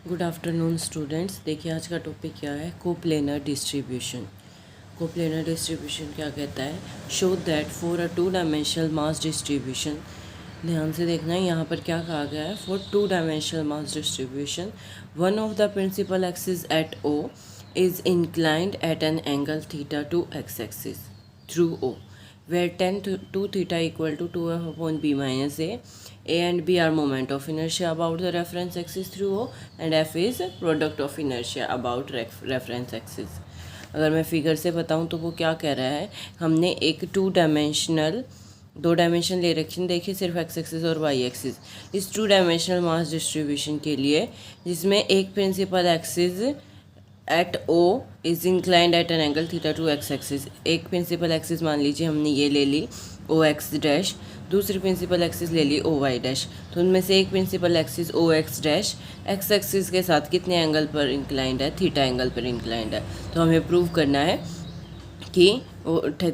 Good afternoon students. देखिए आज का टॉपिक क्या है, कोप्लेनर डिस्ट्रीब्यूशन। कोप्लेनर डिस्ट्रीब्यूशन क्या कहता है, show that for a two dimensional mass distribution. ध्यान से देखना है, यहाँ पर क्या कहा गया है, for two dimensional mass distribution one of the principal axis at O is inclined at an angle theta to X axis through O where tan to theta equal to 2f upon b minus a and b are moment of inertia about the reference axis through O and f is product of inertia about reference axis। अगर मैं figure से बताऊं तो वो क्या कह रहा है, हमने एक दो डायमेंशन ले रखी, देखिए सिर्फ एक्स एक्सिस और वाई एक्सिस। इस टू डायमेंशनल मास डिस्ट्रीब्यूशन के लिए जिसमें एक principal axis at O is inclined at an angle theta to X axis. एक प्रिंसिपल एक्सिस मान लीजिए हमने ये ले ली ओ एक्स डैश, दूसरी प्रिंसिपल एक्सिस ले ली ओ वाई डैश। तो उनमें से एक principal axis O X dash X axis के साथ कितने एंगल पर इंक्लाइंड है, थीटा एंगल पर इंक्लाइंड है। तो हमें प्रूव करना है कि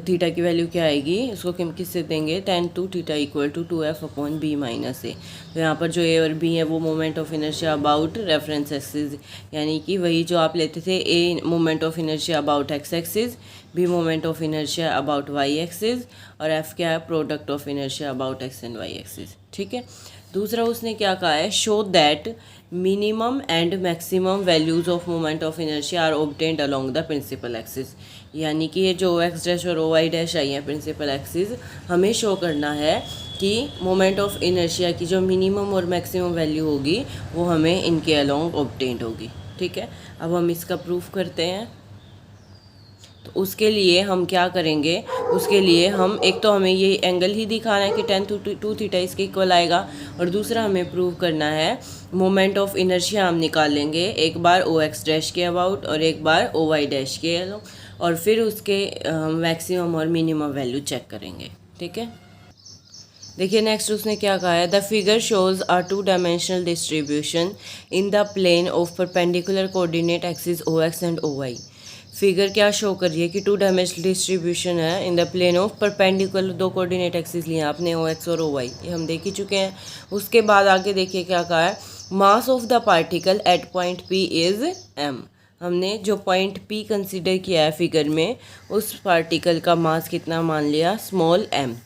थीटा की वैल्यू क्या आएगी, उसको किससे देंगे, tan two theta equal to 2f upon b minus a. तो यहाँ पर जो ए और बी है वो moment of inertia about reference axis, यानी कि वही जो आप लेते थे, a moment of inertia about x axis, b moment of inertia about y axis, और एफ क्या है, product of inertia about x and y axis. ठीक है। दूसरा उसने क्या कहा है, show that minimum and maximum values of moment of inertia are obtained along the principal axis. यानी कि ये जो ओ एक्स डैश और ओ वाई डैश आई है प्रिंसिपल एक्सिस, हमें शो करना है कि मोमेंट ऑफ इनर्शिया की जो मिनिमम और मैक्सिमम वैल्यू होगी वो हमें इनके अलोंग ऑब्टेन्ड होगी। ठीक है। अब हम इसका प्रूफ करते हैं। तो उसके लिए हम क्या करेंगे, उसके लिए हम एक तो हमें ये एंगल ही दिखाना है कि tan टू थीटा इसके इक्वल आएगा, और दूसरा हमें प्रूव करना है मोमेंट ऑफ इनर्शिया हम निकाल लेंगे, एक बार ओ एक्स डैश के अबाउट और एक बार ओ वाई डैश के अबाउट, और फिर उसके मैक्सिमम और मिनिमम वैल्यू चेक करेंगे। ठीक है। देखिए नेक्स्ट उसने क्या कहा है, the figure shows a two dimensional distribution in the plane of perpendicular coordinate axis O X and O Y. Figure क्या शो कर रही है कि टू डायमेंशनल डिस्ट्रीब्यूशन है in the plane of perpendicular, दो कोऑर्डिनेट एक्सिस लिए आपने ओ X और ओ वाई, ये हम देख ही चुके हैं। उसके बाद आगे देखिए क्या कहा है, mass of the particle at point P is M. हमने जो पॉइंट पी कंसीडर किया है फिगर में, उस पार्टिकल का मास कितना मान लिया, स्मॉल एम।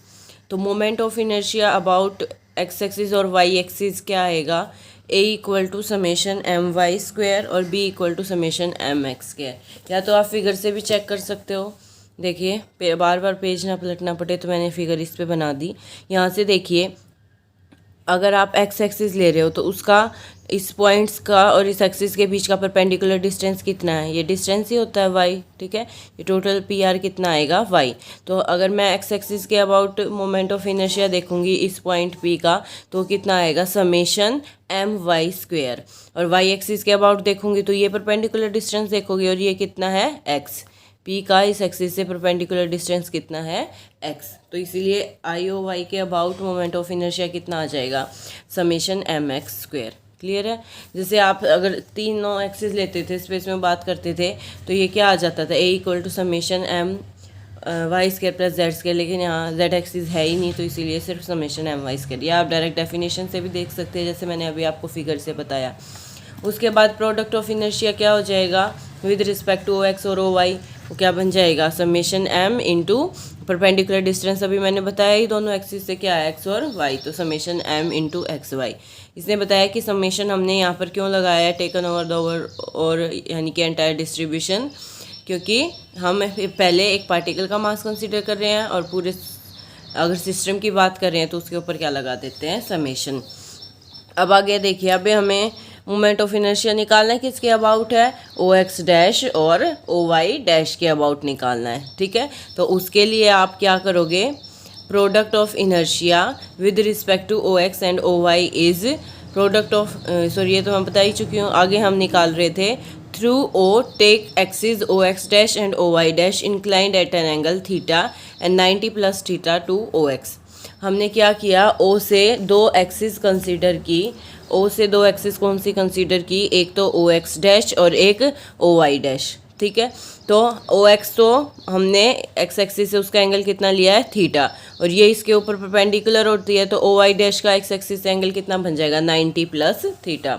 तो moment of inertia about x axis और वाई एक्सिस क्या आएगा, a equal to summation M Y square और b equal to summation M x square. या तो आप फिगर से भी चेक कर सकते हो। देखिए बार बार पेज ना पलटना पड़े तो मैंने फिगर इस पे बना दी। यहाँ से देखिए, अगर आप एक्स एक्सिस ले रहे हो तो उसका इस पॉइंट्स का और इस एक्सिस के बीच का परपेंडिकुलर डिस्टेंस कितना है, ये डिस्टेंस ही होता है वाई। ठीक है। ये टोटल पी आर कितना आएगा, वाई। तो अगर मैं एक्स एक्सिस के अबाउट मोमेंट ऑफ इनर्शिया देखूंगी इस पॉइंट पी का, तो कितना आएगा, समेशन एम वाई स्क्वेयर। और वाई एक्सिस के अबाउट देखूंगी तो ये परपेंडिकुलर डिस्टेंस देखोगी, और ये कितना है, एक्स। पी का इस एक्सिस से परपेंडिकुलर डिस्टेंस कितना है, एक्स। तो इसीलिए आई ओ वाई के अबाउट मोमेंट ऑफ इनर्शिया कितना आ जाएगा, summation M x square. Clear है। जैसे आप अगर तीनों एक्सिस लेते थे, स्पेस में बात करते थे, तो ये क्या आ जाता था, a equal to summation M Y square plus z square, लेकिन यहाँ जेड एक्सिस है ही नहीं, तो इसीलिए सिर्फ समेशन एम वाई स्क्वायर। या आप डायरेक्ट डेफिनेशन से भी देख सकते हैं, जैसे मैंने अभी आपको फिगर से बताया। उसके बाद प्रोडक्ट ऑफ इनर्शिया क्या हो जाएगा with respect to O X और ओ वाई, वो क्या बन जाएगा, summation M into perpendicular distance, अभी मैंने बताया ही दोनों एक्सिस से क्या है, एक्स और वाई, तो summation M into X Y. इसने बताया कि समेशन हमने यहाँ पर क्यों लगाया है, टेकन ओवर द ओवर, और यानी कि एंटायर डिस्ट्रीब्यूशन, क्योंकि हम पहले एक पार्टिकल का मास कंसीडर कर रहे हैं और पूरे अगर सिस्टम की बात कर रहे हैं तो उसके ऊपर क्या लगा देते हैं, समेशन। अब आगे देखिए, अभी हमें मोमेंट ऑफ इनर्शिया निकालना है, किसके अबाउट है, ओ एक्स डैश और ओ वाई डैश के अबाउट निकालना है। ठीक है। तो उसके लिए आप क्या करोगे, product of inertia with respect to O X and O Y is product of, sorry ये तो मैं बता ही चुकी हूँ, आगे हम निकाल रहे थे, through O take axis O X dash and O Y dash inclined at an angle theta and 90 plus theta to O X. हमने क्या किया, ओ से दो एक्सिस कंसीडर की, ओ से दो एक्सिस कौन सी कंसीडर की, एक तो ओ एक्स डैश और एक ओ वाई डैश। ठीक है। तो ओ एक्स तो हमने एक्स एक्सिस से उसका एंगल कितना लिया है, थीटा, और ये इसके ऊपर परपेंडिकुलर होती है, तो ओ वाई डैश का एक्स एक्सिस से एंगल कितना बन जाएगा, 90 प्लस थीटा।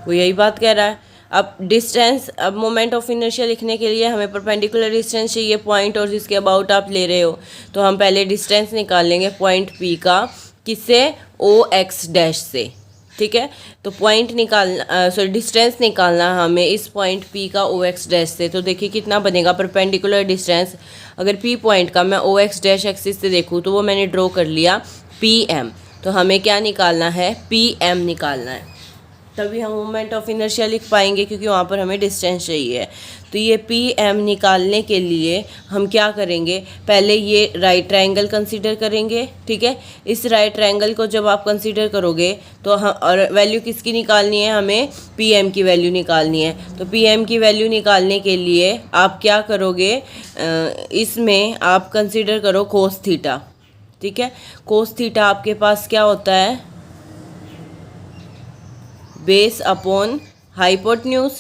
वो यही बात कह रहा है। अब डिस्टेंस, अब मोमेंट ऑफ इनर्शिया लिखने के लिए हमें परपेंडिकुलर डिस्टेंस चाहिए पॉइंट और जिसके अबाउट आप ले रहे हो, तो हम पहले डिस्टेंस निकाल लेंगे पॉइंट पी का, किससे, ओ एक्स डैश से, ठीक है। तो पॉइंट निकालना, सॉरी डिस्टेंस निकालना हमें इस पॉइंट पी का ओ एक्स डैश से। तो देखिए कितना बनेगा परपेंडिकुलर डिस्टेंस, अगर पी पॉइंट का मैं ओ एक्स डैश एक्सिस से देखूँ तो वो मैंने ड्रॉ कर लिया पी एम। तो हमें क्या निकालना है, पी एम निकालना है, तभी हम मोमेंट ऑफ इनर्शिया लिख पाएंगे, क्योंकि वहाँ पर हमें डिस्टेंस चाहिए। तो ये पी एम निकालने के लिए हम क्या करेंगे, पहले ये राइट ट्रायंगल कंसीडर करेंगे, ठीक है। इस राइट ट्रायंगल को जब आप कंसीडर करोगे तो हम, और वैल्यू किसकी निकालनी है, हमें पी एम की वैल्यू निकालनी है। तो पी एम की वैल्यू निकालने के लिए आप क्या करोगे, इसमें आप कंसीडर करो कोस थीटा, ठीक है। कोस थीटा आपके पास क्या होता है, बेस अपॉन हाइपोटेन्यूज,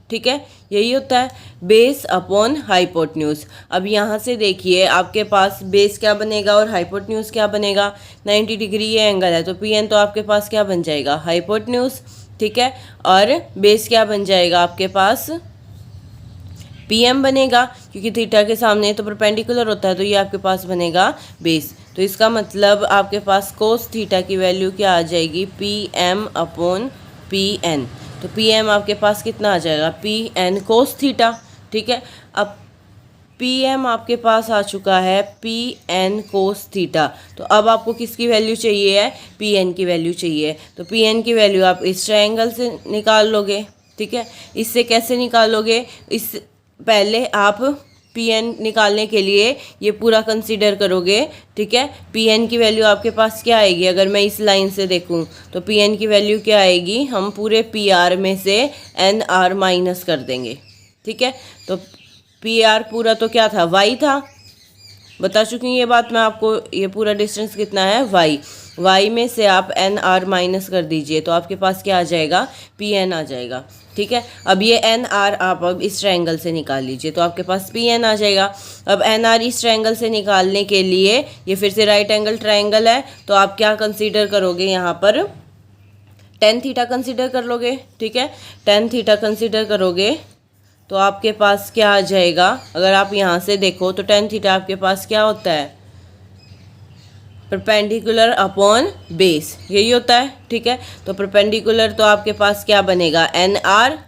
ठीक है, यही होता है, बेस अपॉन हाइपोटेन्यूज। अब यहाँ से देखिए आपके पास बेस क्या बनेगा और हाइपोटेन्यूज क्या बनेगा, 90 डिग्री ये एंगल है, तो पी एन तो आपके पास क्या बन जाएगा, हाइपोटेन्यूज, ठीक है। और बेस क्या बन जाएगा आपके पास, पी एम बनेगा, क्योंकि थीटा के सामने तो परपेंडिकुलर होता है, तो ये आपके पास बनेगा बेस। तो इसका मतलब आपके पास कोस थीटा की वैल्यू क्या आ जाएगी, P M upon P N. तो पी एम आपके पास कितना आ जाएगा, पी एन कोस थीटा, ठीक है। अब पी एम आपके पास आ चुका है पी एन कोस थीटा। तो अब आपको किसकी वैल्यू चाहिए है, पी एन की वैल्यू चाहिए। तो पी एन की वैल्यू आप इस ट्रायंगल से निकाल लोगे, ठीक है। इससे कैसे निकालोगे, इस पहले आप पी एन निकालने के लिए ये पूरा कंसीडर करोगे, ठीक है। पी एन की वैल्यू आपके पास क्या आएगी, अगर मैं इस लाइन से देखूं तो पी एन की वैल्यू क्या आएगी, हम पूरे पी आर में से एन आर माइनस कर देंगे, ठीक है। तो पी आर पूरा तो क्या था, वाई था, बता चुकी हूँ ये बात मैं आपको। ये पूरा डिस्टेंस कितना है, वाई, वाई में से आप एन आर माइनस कर दीजिए, तो आपके पास क्या आ जाएगा, पी एन आ जाएगा, ठीक है। अब ये एन आर आप अब इस ट्रायंगल से निकाल लीजिए, तो आपके पास पी एन आ जाएगा। अब एन आर इस ट्रायंगल से निकालने के लिए, ये फिर से राइट एंगल ट्रायंगल है, तो आप क्या कंसीडर करोगे, यहाँ पर टेन थीटा कंसीडर कर लोगे, ठीक है। टेन थीटा कंसीडर करोगे तो आपके पास क्या आ जाएगा, अगर आप यहाँ से देखो तो टेन थीटा आपके पास क्या होता है, परपेंडिकुलर अपॉन बेस, यही होता है, ठीक है। तो परपेंडिकुलर तो आपके पास क्या बनेगा, एन आर,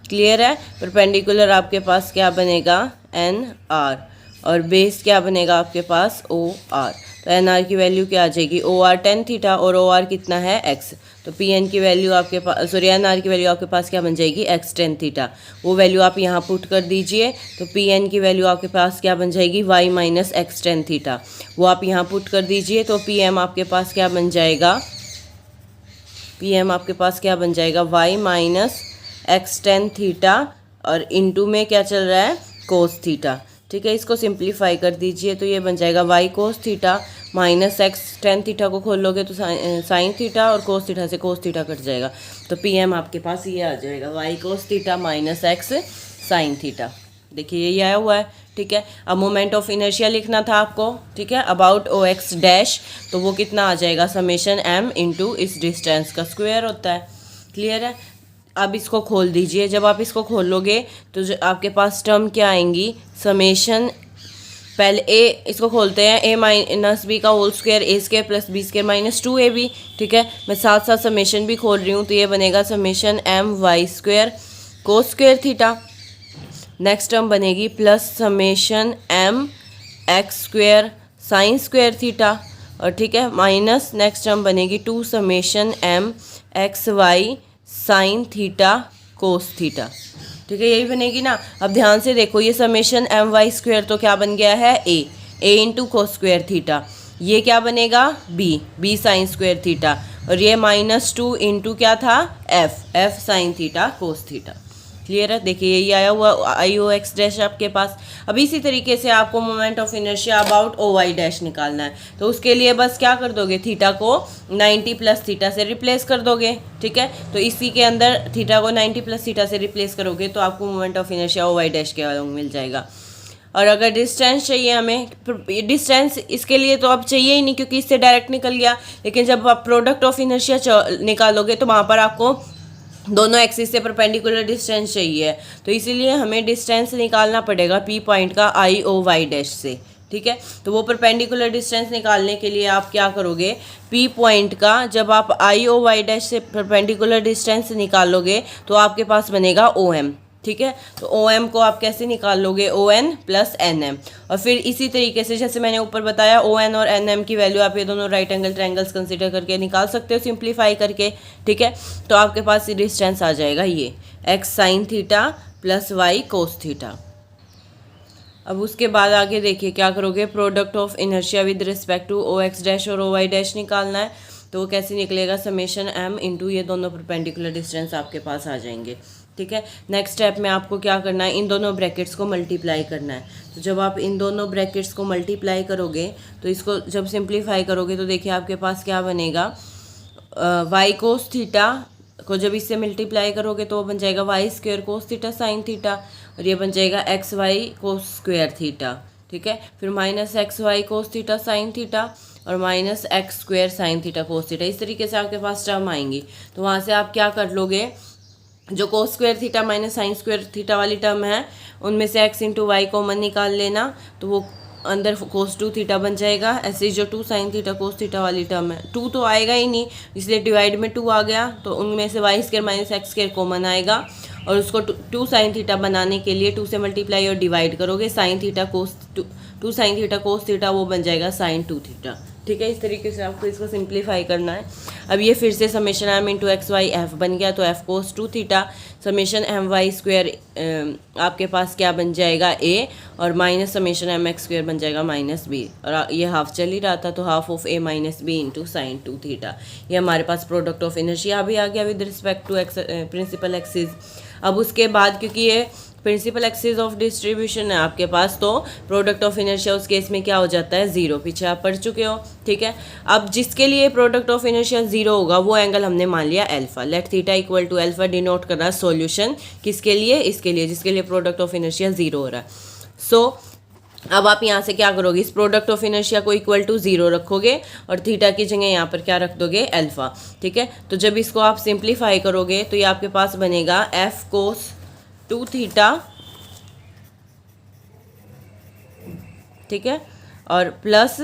क्लियर है। परपेंडिकुलर आपके पास क्या बनेगा, एन आर, और बेस क्या बनेगा आपके पास, ओ आर। तो एन आर की वैल्यू क्या आ जाएगी, ओ आर टेन थीटा, और ओ आर कितना है, एक्स। तो पी एन की वैल्यू आपके पास, सॉरी एन आर की वैल्यू आपके पास क्या बन जाएगी, एक्स टेन थीटा। वो वैल्यू आप यहाँ पुट कर दीजिए, तो पी एन की वैल्यू आपके पास क्या बन जाएगी, Y minus X tan theta. वो आप यहाँ पुट कर दीजिए, तो पी एम आपके पास क्या बन जाएगा, पी एम आपके पास क्या बन जाएगा, Y minus X tan theta, और इनटू में क्या चल रहा है, कोस थीटा, ठीक है। इसको सिंप्लीफाई कर दीजिए, तो ये बन जाएगा Y cos theta minus X tan theta को खोल लोगे तो साइन थीटा, और कोस थीटा से कोस थीटा कट जाएगा, तो पी एम आपके पास ये आ जाएगा, Y cos theta minus X sine theta. देखिए यही आया हुआ है, ठीक है। अब मोमेंट ऑफ इनर्शिया लिखना था आपको, ठीक है, अबाउट ओ एक्स डैश, तो वो कितना आ जाएगा, समेशन एम इंटू इस डिस्टेंस का स्क्वायर होता है, क्लियर है। अब इसको खोल दीजिए, जब आप इसको खोलोगे तो जो आपके पास टर्म क्या आएंगी, समेशन, पहले ए, इसको खोलते हैं, ए माइनस बी का whole square, A square plus B square minus two A B, ठीक है। मैं साथ साथ समेशन भी खोल रही हूँ, तो ये बनेगा summation M Y square cos square theta. Next term बनेगी plus summation M x square sine square theta, और ठीक है, माइनस नेक्स्ट टर्म बनेगी two summation M x y sine theta cos theta, ठीक है, यही बनेगी ना। अब ध्यान से देखो, ये समेशन एम वाई स्क्वायर तो क्या बन गया है, ए इंटू कोस स्क्वायर थीटा, ये क्या बनेगा, बी साइन स्क्वायर थीटा, और ये माइनस टू इंटू क्या था, F sine theta cos theta, clear है। देखिए यही आया हुआ आई ओ एक्स डैश आपके पास। अब इसी तरीके से आपको moment of inertia about O Y dash निकालना है, तो उसके लिए बस क्या कर दोगे, थीटा को 90 प्लस थीटा से रिप्लेस कर दोगे, ठीक है। तो इसी के अंदर थीटा को 90 प्लस थीटा से रिप्लेस करोगे तो आपको moment of inertia O Y dash के अलॉन्ग मिल जाएगा। और अगर डिस्टेंस चाहिए हमें, डिस्टेंस इसके लिए तो अब चाहिए ही नहीं क्योंकि इससे डायरेक्ट निकल गया, लेकिन जब आप प्रोडक्ट ऑफ इनर्शिया निकालोगे तो वहाँ पर आपको दोनों एक्सिस से परपेंडिकुलर डिस्टेंस चाहिए, तो इसीलिए हमें डिस्टेंस निकालना पड़ेगा पी पॉइंट का आई ओ वाई डैश से, ठीक है। तो वो परपेंडिकुलर डिस्टेंस निकालने के लिए आप क्या करोगे, पी पॉइंट का जब आप आई ओ वाई डैश से परपेंडिकुलर डिस्टेंस निकालोगे तो आपके पास बनेगा ओ एम, ठीक है। तो ओ एम को आप कैसे निकाल लोगे, O N plus N M. और फिर इसी तरीके से जैसे मैंने ऊपर बताया ओ एन और एन एम की वैल्यू आप ये दोनों राइट एंगल ट्रायंगल्स कंसीडर करके निकाल सकते हो सिंप्लीफाई करके, ठीक है। तो आपके पास डिस्टेंस आ जाएगा ये X sine theta plus Y cos theta. अब उसके बाद आगे देखिए क्या करोगे, product of inertia with respect to O X dash और ओ वाई डैश निकालना है। तो वो कैसे निकलेगा, समेशन एम इंटू ये दोनों परपेंडिकुलर डिस्टेंस आपके पास आ जाएंगे, ठीक है। नेक्स्ट स्टेप में आपको क्या करना है, इन दोनों ब्रैकेट्स को मल्टीप्लाई करना है। तो जब आप इन दोनों ब्रैकेट्स को मल्टीप्लाई करोगे तो इसको जब सिंप्लीफाई करोगे तो देखिए आपके पास क्या बनेगा, वाई कोस थीटा को जब इससे मल्टीप्लाई करोगे तो वो बन जाएगा y square cos theta sine theta, और ये बन जाएगा x y cos square theta, ठीक है। फिर minus x y cos theta sine theta और minus x square sine theta cos theta, इस तरीके से आपके पास टर्म आएंगी। तो वहाँ से आप क्या कर लोगे, जो कोस square theta minus sign square theta वाली टर्म है उनमें से एक्स इंटू वाई कॉमन निकाल लेना, तो वो अंदर कोस टू थीटा बन जाएगा। ऐसे जो two sine theta cos theta वाली टर्म है, टू तो आएगा ही नहीं इसलिए डिवाइड में टू आ गया, तो उनमें से Y square minus x square common आएगा। और उसको टू साइन थीटा बनाने के लिए टू से मल्टीप्लाई और डिवाइड करोगे, sine theta cos two sine theta cos theta वो बन जाएगा साइन टू थीटा, ठीक है। इस तरीके से आपको इसको सिंप्लीफाई करना है। अब ये फिर से summation M into X Y F बन गया, तो F cos two theta summation M Y square आपके पास क्या बन जाएगा ए, और minus summation M x square बन जाएगा माइनस बी, और ये हाफ चल ही रहा था तो half of A minus B into sine two theta. ये हमारे पास प्रोडक्ट ऑफ इनर्शिया भी आ गया with respect to X principal axis. अब उसके बाद क्योंकि ये प्रिंसिपल एक्सिस ऑफ डिस्ट्रीब्यूशन है आपके पास, तो प्रोडक्ट ऑफ इनर्शिया उस केस में क्या हो जाता है, जीरो, पीछे आप पढ़ चुके हो, ठीक है। अब जिसके लिए प्रोडक्ट ऑफ इनर्शिया जीरो होगा वो एंगल हमने मान लिया alpha, let theta equal to alpha denote कर रहा है सॉल्यूशन किसके लिए, इसके लिए जिसके लिए प्रोडक्ट ऑफ इनर्शिया जीरो हो रहा है। सो अब आप यहाँ से क्या करोगे, इस प्रोडक्ट ऑफ इनर्शिया को इक्वल टू जीरो रखोगे और थीटा की जगह यहाँ पर क्या रख दोगे, अल्फा, ठीक है। तो जब इसको आप सिंप्लीफाई करोगे तो ये आपके पास बनेगा एफ कोस टू थीटा, ठीक है, और plus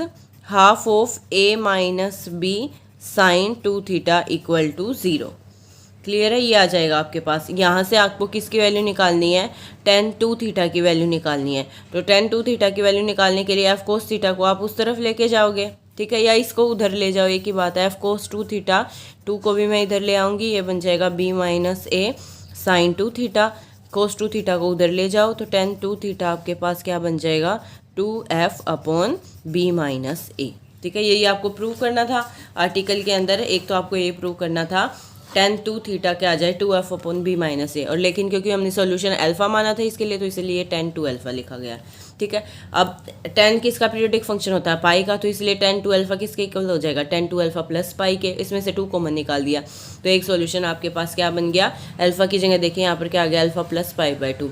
half of A minus B sine two theta equal to zero. Clear है, ये आ जाएगा आपके पास। यहाँ से आपको किसकी वैल्यू निकालनी है, टेन टू थीटा की वैल्यू निकालनी है। तो टेन टू थीटा की वैल्यू निकालने के लिए एफ कोस थीटा को आप उस तरफ लेके जाओगे, ठीक है, या इसको उधर ले जाओ, एक ही बात है। F cos two theta, two को भी मैं इधर ले आऊँगी, ये बन जाएगा B minus A sine two theta, cos two theta को उधर ले जाओ तो टेन टू थीटा आपके पास क्या बन जाएगा, two f upon b minus a, ठीक है। यही आपको प्रूव करना था आर्टिकल के अंदर। एक तो आपको ये प्रूव करना था टेन टू थीटा क्या आ जाए, two f upon b minus a, और लेकिन क्योंकि हमने सॉल्यूशन अल्फा माना था इसके लिए तो इसलिए टेन टू अल्फा लिखा गया, ठीक है। अब टेन किसका पीरियोडिक फंक्शन होता है, पाई का, तो इसलिए टेन टू अल्फा किसके इक्वल हो जाएगा, tan two alpha plus pi के। इसमें से टू कॉमन निकाल दिया तो एक सॉल्यूशन आपके पास क्या बन गया, अल्फा की जगह देखिए यहाँ पर क्या आ गया, alpha plus pi by two.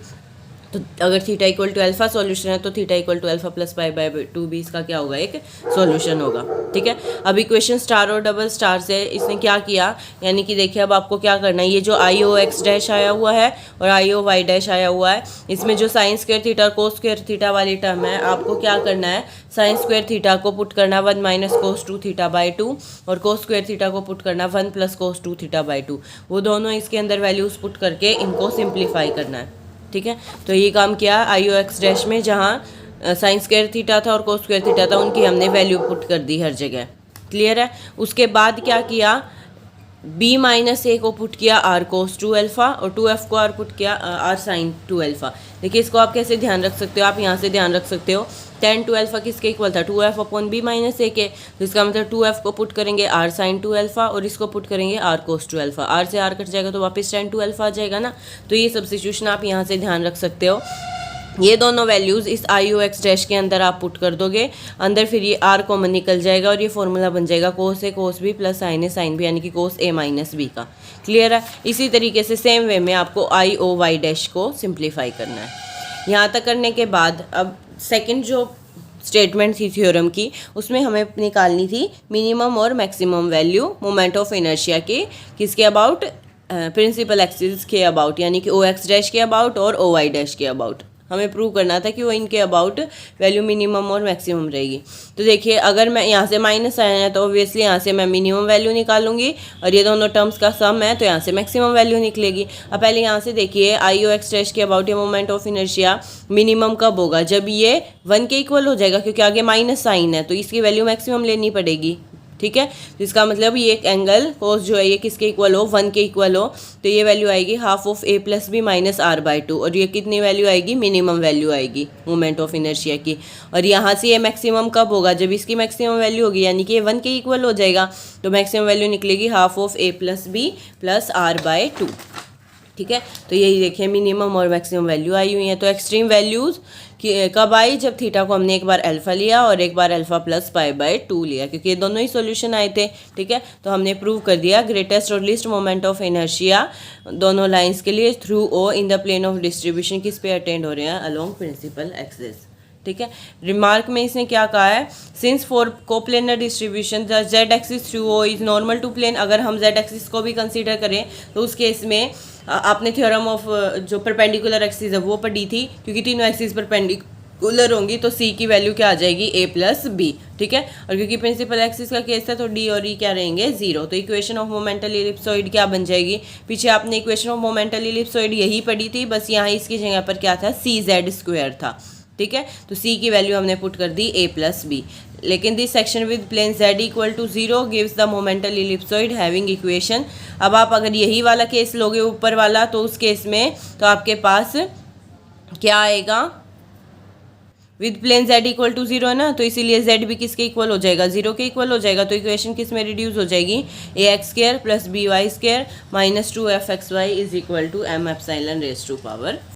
तो अगर theta equal to alpha solution है तो theta equal to alpha plus pi by two भी इसका क्या होगा, एक सॉल्यूशन होगा, ठीक है। अब इक्वेशन स्टार और डबल स्टार से इसने क्या किया, यानी कि देखिए अब आपको क्या करना है, ये जो आई ओ एक्स डैश आया हुआ है और आई ओ वाई डैश आया हुआ है, इसमें जो साइन स्क्वायर थीटा और कोस स्क्वायर थीटा वाली टर्म है, आपको क्या करना है, साइन स्क्वायर थीटा को पुट करना one minus cos two theta by two, और कोस स्क्वायर थीटा को पुट करना one plus cos two theta by two. वो दोनों इसके अंदर वैल्यूज पुट करके इनको सिंप्लीफाई करना है, ठीक है। तो ये काम किया आई ओ एक्स डैश में, जहाँ साइन स्क्वायर थीटा था और कोस स्क्वायर थीटा था उनकी हमने वैल्यू पुट कर दी हर जगह, क्लियर है। उसके बाद क्या किया, बी माइनस ए को पुट किया आर कोस टू अल्फा और टू एफ को आर पुट किया आर साइन टू अल्फा। देखिए इसको आप कैसे ध्यान रख सकते हो, आप यहाँ से ध्यान रख सकते हो टेन टू अल्फा किसके इक्वल था, two f upon b minus a के, तो इसका मतलब टू एफ को पुट करेंगे आर साइन टू अल्फा और इसको पुट करेंगे r cos two alpha, r से आर कट जाएगा तो वापस टेन टू अल्फा आ जाएगा ना। तो ये सब्स्टिट्यूशन आप यहाँ से ध्यान रख सकते हो। ये दोनों वैल्यूज़ इस आई ओ एक्स डैश के अंदर आप पुट कर दोगे अंदर, फिर ये आर कॉमन निकल जाएगा और ये फॉर्मूला बन जाएगा कोस ए कोस बी प्लस साइन ए साइन बी, यानी कि कोस ए माइनस बी का। क्लियर है। इसी तरीके से सेम वे में आपको आई ओ वाई डैश को सिंप्लीफाई करना है। यहाँ तक करने के बाद अब सेकंड जो स्टेटमेंट थी थ्योरम की, उसमें हमें निकालनी थी मिनिमम और maximum value moment of inertia की, किसके अबाउट, प्रिंसिपल एक्सिस के अबाउट, यानी कि ओ एक्स डैश के अबाउट और ओ वाई डैश के अबाउट हमें प्रूव करना था कि वो इनके अबाउट वैल्यू मिनिमम और मैक्सिमम रहेगी। तो देखिए अगर मैं यहाँ से माइनस आया है तो ऑब्वियसली यहाँ से मैं मिनिमम वैल्यू निकालूंगी और ये दोनों टर्म्स का सम है तो यहाँ से मैक्सिमम वैल्यू निकलेगी। अब पहले यहाँ से देखिए आई ओ एक्स डैश के अबाउट ये मोमेंट ऑफ इनर्शिया मिनिमम कब होगा, जब ये 1 के इक्वल हो जाएगा, क्योंकि आगे माइनस साइन है तो इसकी वैल्यू मैक्सिमम लेनी पड़ेगी। ठीक है, तो इसका मतलब ये एक एंगल कोस जो है ये किसके इक्वल हो, 1 के इक्वल हो, तो ये वैल्यू आएगी half of A plus B minus R by 2, और ये कितनी वैल्यू आएगी, मिनिमम वैल्यू आएगी मोमेंट ऑफ इनर्शिया की। और यहाँ से ये मैक्सिमम कब होगा, जब इसकी मैक्सिमम वैल्यू होगी, यानी कि ये 1 के इक्वल हो जाएगा, तो मैक्सिमम वैल्यू निकलेगी half of A plus B plus R by 2। ठीक है, तो यही देखिए मिनिमम और मैक्सिमम वैल्यू आई हुई है। तो एक्सट्रीम वैल्यूज़ कब आई, जब थीटा को हमने एक बार अल्फा लिया और एक बार अल्फा प्लस पाई बाई 2 लिया, क्योंकि ये दोनों ही सॉल्यूशन आए थे। ठीक है, तो हमने प्रूव कर दिया ग्रेटेस्ट और लीस्ट मोमेंट ऑफ इनर्शिया दोनों लाइंस के लिए through O in the plane of distribution किस पे अटेंड हो रहे हैं, अलोंग प्रिंसिपल एक्सिस। ठीक है, रिमार्क में इसने क्या कहा है, since for coplanar distribution the Z axis through O is normal to plane. अगर हम जेड एक्सिस को भी कंसीडर करें तो उस केस में आपने थ्योरम ऑफ जो परपेंडिकुलर एक्सिस है वो पढ़ी थी, क्योंकि तीनों एक्सिस परपेंडिकुलर होंगी तो सी की वैल्यू क्या आ जाएगी, ए प्लस बी। ठीक है, और क्योंकि प्रिंसिपल एक्सिस का केस था तो डी और ई क्या रहेंगे, 0। तो इक्वेशन ऑफ मोमेंटल इलिप्सॉइड क्या बन जाएगी, पीछे आपने इक्वेशन ऑफ मोमेंटल इलिप्सॉइड यही पढ़ी थी, बस यहाँ इसकी जगह पर क्या था, सी जेड स्क्वायर था। ठीक है, तो सी की वैल्यू हमने पुट कर दी ए प्लस बी। लेकिन this section with plane z equal to 0 gives the momental ellipsoid having equation. अब आप अगर यही वाला केस लोगे ऊपर वाला, तो उस केस में तो आपके पास क्या आएगा, with plane z equal to 0 है ना, तो इसीलिए z भी किसके इक्वल हो जाएगा, 0 के इक्वल हो जाएगा। तो इक्वेशन किस में रिड्यूस हो जाएगी, a x square plus b y square minus 2 f x y is equal to m epsilon raise to power